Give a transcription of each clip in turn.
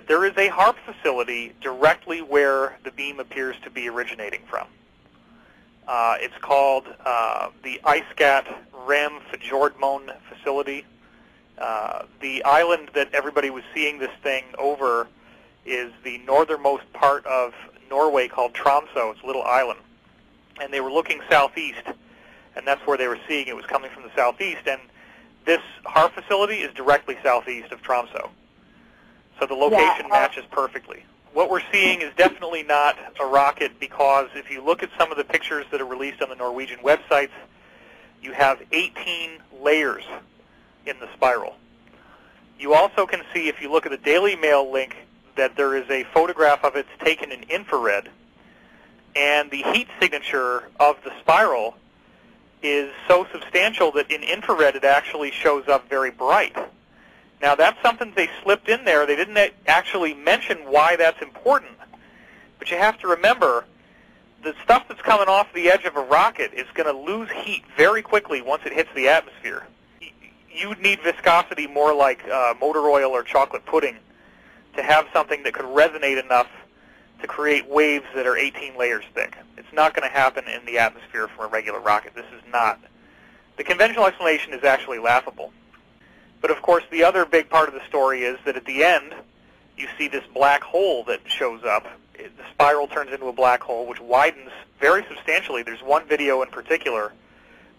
there is a HAARP facility directly where the beam appears to be originating from. It's called the ISCAT Rem Fjordmoen facility. The island that everybody was seeing this thing over is the northernmost part of Norway called Tromsø. It's a little island. And they were looking southeast, and that's where they were seeing it was coming from the southeast. And this HAARP facility is directly southeast of Tromsø. So the location matches perfectly. What we're seeing is definitely not a rocket, because if you look at some of the pictures that are released on the Norwegian websites, you have 18 layers in the spiral. You also can see, if you look at the Daily Mail link, that there is a photograph of it taken in infrared, and the heat signature of the spiral is so substantial that in infrared it actually shows up very bright. Now, that's something they slipped in there. They didn't actually mention why that's important. But you have to remember, the stuff that's coming off the edge of a rocket is going to lose heat very quickly once it hits the atmosphere. You need viscosity more like motor oil or chocolate pudding to have something that could resonate enough to create waves that are 18 layers thick. It's not going to happen in the atmosphere from a regular rocket. This is not. The conventional explanation is actually laughable. But of course, the other big part of the story is that at the end, you see this black hole that shows up. The spiral turns into a black hole, which widens very substantially. There's one video in particular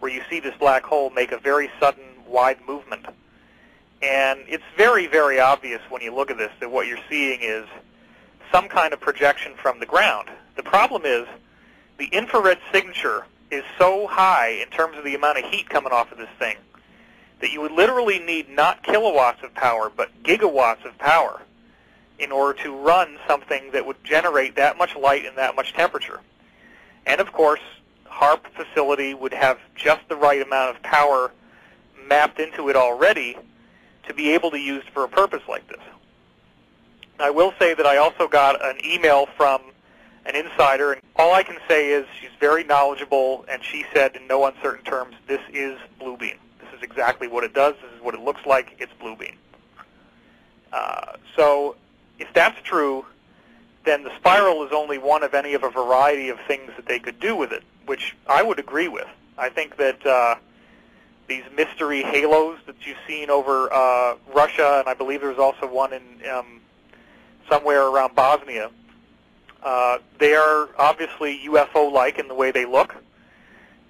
where you see this black hole make a very sudden, wide movement. And it's very, very obvious when you look at this that what you're seeing is some kind of projection from the ground. The problem is the infrared signature is so high in terms of the amount of heat coming off of this thing that you would literally need not kilowatts of power, but gigawatts of power in order to run something that would generate that much light and that much temperature. And of course, HAARP facility would have just the right amount of power mapped into it already to be able to use for a purpose like this. I will say that I also got an email from an insider, and all I can say is she's very knowledgeable, and she said in no uncertain terms, this is blue beam. This is exactly what it does. This is what it looks like. It's blue beam. So if that's true, then the spiral is only one of any of a variety of things that they could do with it, which I would agree with. I think that these mystery halos that you've seen over Russia, and I believe there's also one in somewhere around Bosnia, they are obviously UFO-like in the way they look,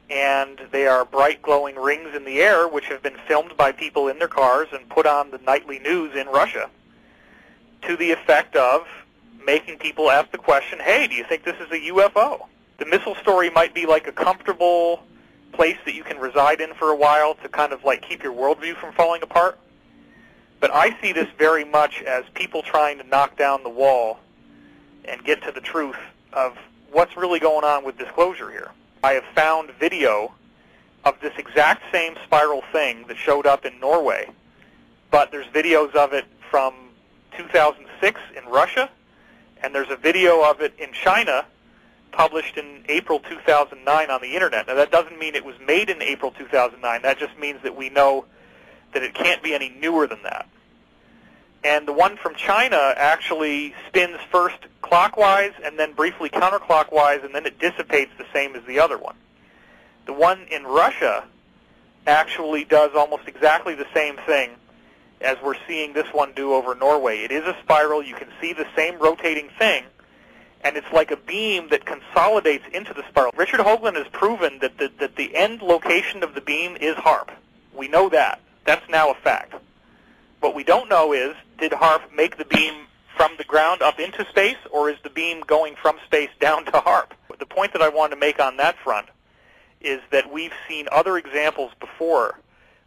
and they are bright glowing rings in the air which have been filmed by people in their cars and put on the nightly news in Russia to the effect of making people ask the question, hey, do you think this is a UFO? The missile story might be like a comfortable place that you can reside in for a while to kind of like keep your worldview from falling apart. But I see this very much as people trying to knock down the wall and get to the truth of what's really going on with disclosure here. I have found video of this exact same spiral thing that showed up in Norway, but there's videos of it from 2006 in Russia, and there's a video of it in China published in April 2009 on the internet. Now, that doesn't mean it was made in April 2009. That just means that we know that it can't be any newer than that. And the one from China actually spins first clockwise and then briefly counterclockwise, and then it dissipates the same as the other one. The one in Russia actually does almost exactly the same thing as we're seeing this one do over Norway. It is a spiral. You can see the same rotating thing, and it's like a beam that consolidates into the spiral. Richard Hoagland has proven that the end location of the beam is HAARP. We know that. That's now a fact. What we don't know is, did HAARP make the beam from the ground up into space, or is the beam going from space down to HAARP? The point that I wanted to make on that front is that we've seen other examples before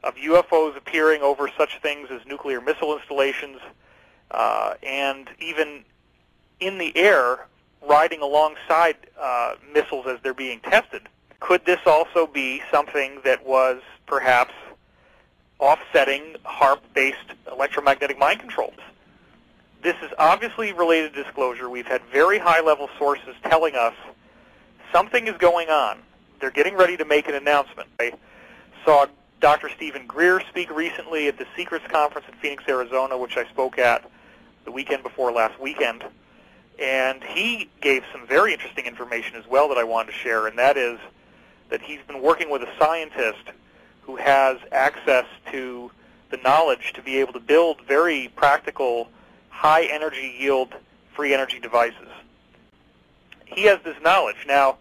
of UFOs appearing over such things as nuclear missile installations and even in the air riding alongside missiles as they're being tested. Could this also be something that was perhaps offsetting HAARP-based electromagnetic mind controls? This is obviously related to disclosure. We've had very high-level sources telling us something is going on. They're getting ready to make an announcement. I saw Dr. Stephen Greer speak recently at the Secrets Conference in Phoenix, Arizona, which I spoke at the weekend before last weekend, and he gave some very interesting information as well that I wanted to share, and that is that he's been working with a scientist who has access to the knowledge to be able to build very practical, high energy yield, free energy devices. He has this knowledge. Now,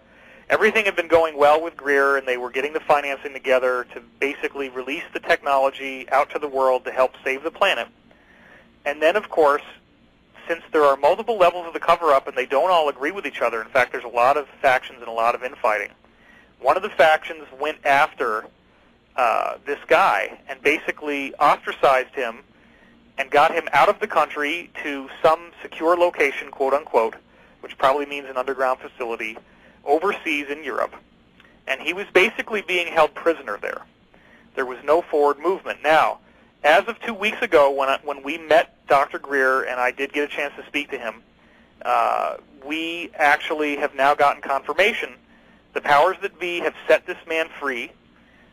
everything had been going well with Greer, and they were getting the financing together to basically release the technology out to the world to help save the planet. And then, of course, since there are multiple levels of the cover-up and they don't all agree with each other, in fact, there's a lot of factions and a lot of infighting, one of the factions went after this guy and basically ostracized him and got him out of the country to some secure location, quote-unquote, which probably means an underground facility, overseas in Europe. And he was basically being held prisoner there. There was no forward movement. Now, as of 2 weeks ago, when we met Dr. Greer, and I did get a chance to speak to him, we actually have now gotten confirmation. The powers that be have set this man free.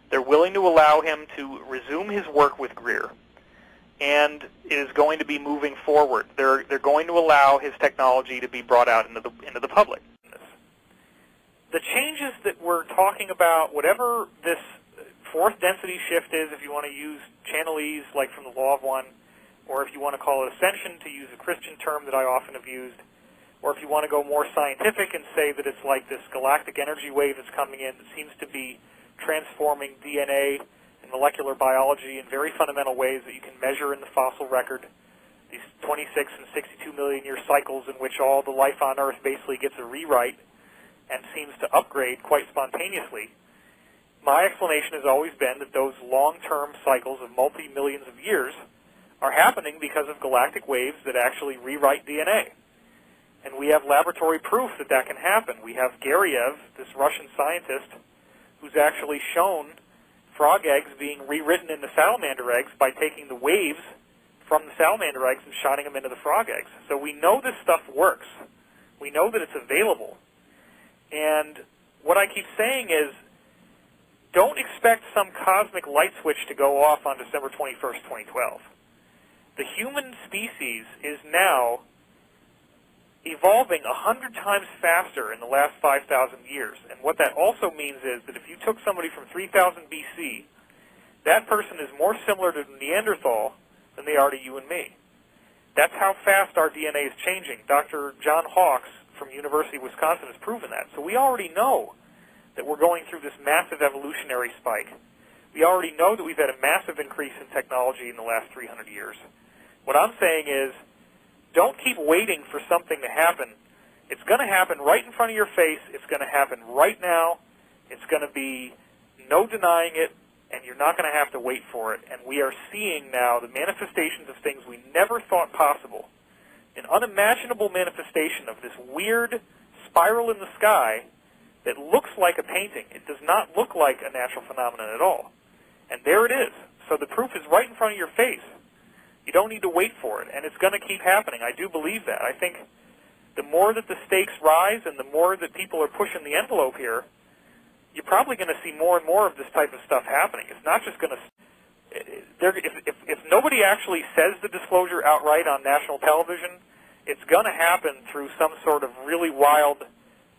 They're willing to allow him to resume his work with Greer, and it is going to be moving forward. They're going to allow his technology to be brought out into the public. The changes that we're talking about, whatever this fourth density shift is, if you want to use channelese like from the Law of One, or if you want to call it ascension to use a Christian term that I often have used, or if you want to go more scientific and say that it's like this galactic energy wave that's coming in that seems to be transforming DNA and molecular biology in very fundamental ways that you can measure in the fossil record, these 26 and 62 million year cycles in which all the life on Earth basically gets a rewrite and seems to upgrade quite spontaneously. My explanation has always been that those long-term cycles of multi-millions of years are happening because of galactic waves that actually rewrite DNA. And we have laboratory proof that that can happen. We have Gariev, this Russian scientist, who's actually shown frog eggs being rewritten into salamander eggs by taking the waves from the salamander eggs and shotting them into the frog eggs. So we know this stuff works. We know that it's available. And what I keep saying is, don't expect some cosmic light switch to go off on December 21st, 2012. The human species is now evolving 100 times faster in the last 5,000 years. And what that also means is that if you took somebody from 3000 BC, that person is more similar to Neanderthal than they are to you and me. That's how fast our DNA is changing. Dr. John Hawks from University of Wisconsin has proven that. So we already know that we're going through this massive evolutionary spike. We already know that we've had a massive increase in technology in the last 300 years. What I'm saying is, don't keep waiting for something to happen. It's going to happen right in front of your face. It's going to happen right now. It's going to be no denying it, and you're not going to have to wait for it. And we are seeing now the manifestations of things we never thought possible. An unimaginable manifestation of this weird spiral in the sky that looks like a painting. It does not look like a natural phenomenon at all. And there it is. So the proof is right in front of your face. You don't need to wait for it, and it's going to keep happening. I do believe that. I think the more that the stakes rise and the more that people are pushing the envelope here, you're probably going to see more and more of this type of stuff happening. It's not just going to... If nobody actually says the disclosure outright on national television, it's going to happen through some sort of really wild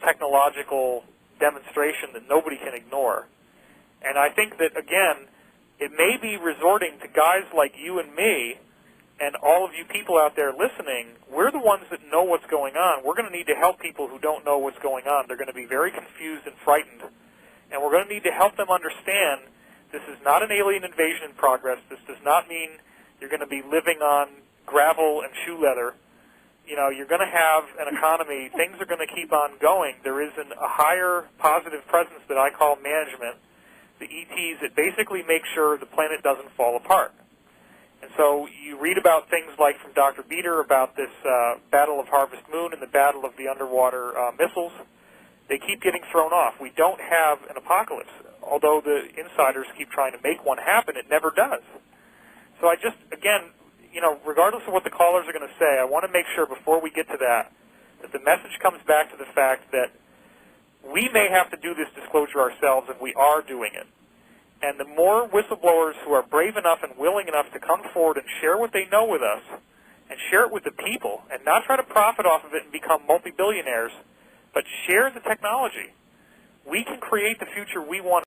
technological demonstration that nobody can ignore. And I think that, again, it may be resorting to guys like you and me and all of you people out there listening. We're the ones that know what's going on. We're going to need to help people who don't know what's going on. They're going to be very confused and frightened. And we're going to need to help them understand this is not an alien invasion in progress. This does not mean you're going to be living on gravel and shoe leather. You know, you're going to have an economy. Things are going to keep on going. There is a higher positive presence that I call management, the ETs, that basically make sure the planet doesn't fall apart. And so you read about things like from Dr. Beater about this Battle of Harvest Moon and the Battle of the Underwater Missiles. They keep getting thrown off. We don't have an apocalypse. Although the insiders keep trying to make one happen, it never does. So I just, again, you know, regardless of what the callers are going to say, I want to make sure before we get to that, that the message comes back to the fact that we may have to do this disclosure ourselves, and we are doing it. And the more whistleblowers who are brave enough and willing enough to come forward and share what they know with us, and share it with the people, and not try to profit off of it and become multi-billionaires, but share the technology. We can create the future we want.